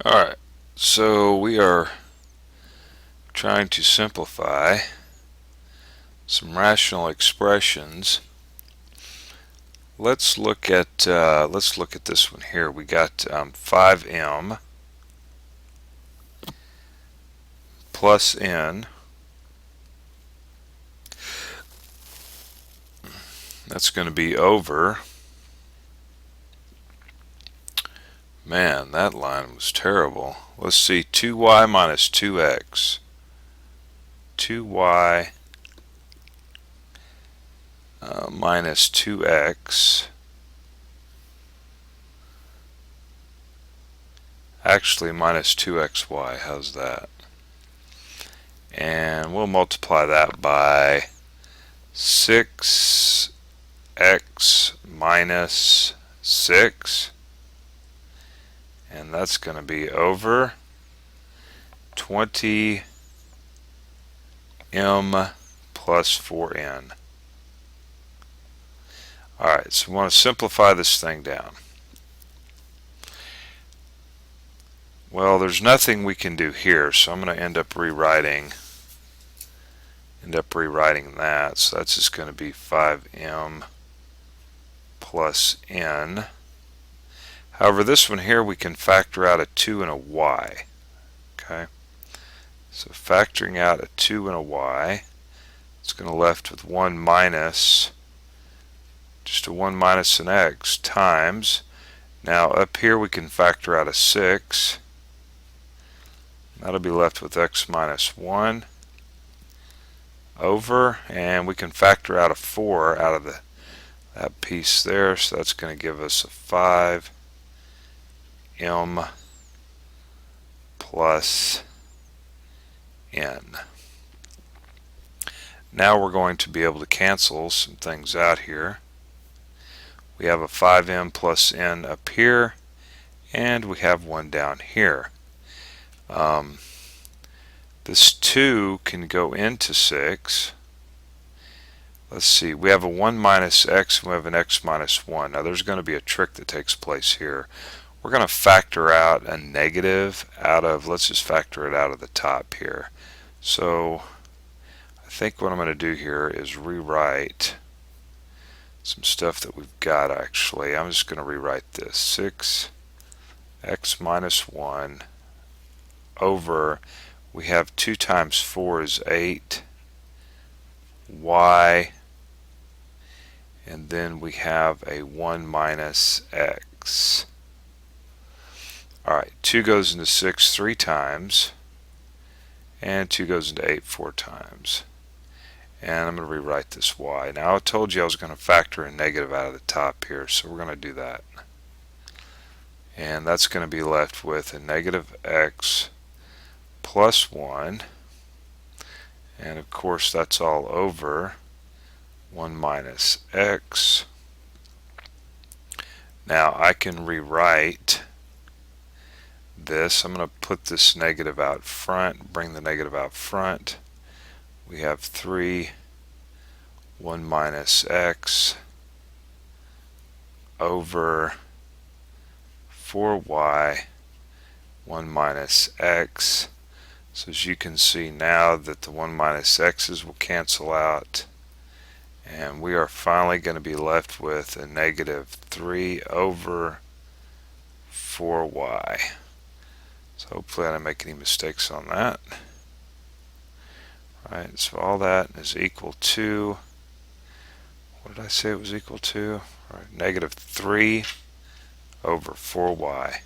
Alright, so we are trying to simplify some rational expressions. Let's look at this one here. We got 5m plus n. That's going to be over. Man, that line was terrible. Let's see, 2y minus 2x. 2y minus 2x. Actually, minus 2xy. How's that? And we'll multiply that by 6x minus 6. And that's going to be over 20m plus 4n. Alright, so we want to simplify this thing down. Well, there's nothing we can do here, so I'm going to end up rewriting that. So that's just going to be 5m plus n. However, this one here we can factor out a 2 and a y. Okay, so factoring out a 2 and a y, it's going to left with 1 minus, just a 1 minus an x times. Now up here we can factor out a 6. That'll be left with x minus 1 over, and we can factor out a 4 out of that piece there, so that's going to give us a 5m plus n. Now we're going to be able to cancel some things out here. We have a 5m plus n up here, and we have one down here. This 2 can go into 6. Let's see, we have a 1 minus x and we have an x minus 1. Now there's going to be a trick that takes place here. We're going to factor out a negative out of, let's just factor it out of the top here. So I think what I'm going to do here is rewrite some stuff that we've got actually. I'm just going to rewrite this. 6x minus 1 over, we have 2 times 4 is 8, y, and then we have a 1 minus x. Alright, 2 goes into 6 3 times, and 2 goes into 8 4 times. And I'm going to rewrite this y. Now I told you I was going to factor a negative out of the top here, so we're going to do that. And that's going to be left with a negative x plus 1, and of course that's all over 1 minus x. Now I can rewrite this. I'm going to put this negative out front, bring the negative out front. We have 3 1 minus x over 4y 1 minus x. So as you can see now that the 1 minus x's will cancel out, and we are finally going to be left with a negative 3 over 4y. So hopefully I didn't make any mistakes on that. Alright, so all that is equal to, what did I say it was equal to? Alright, negative 3 over 4y.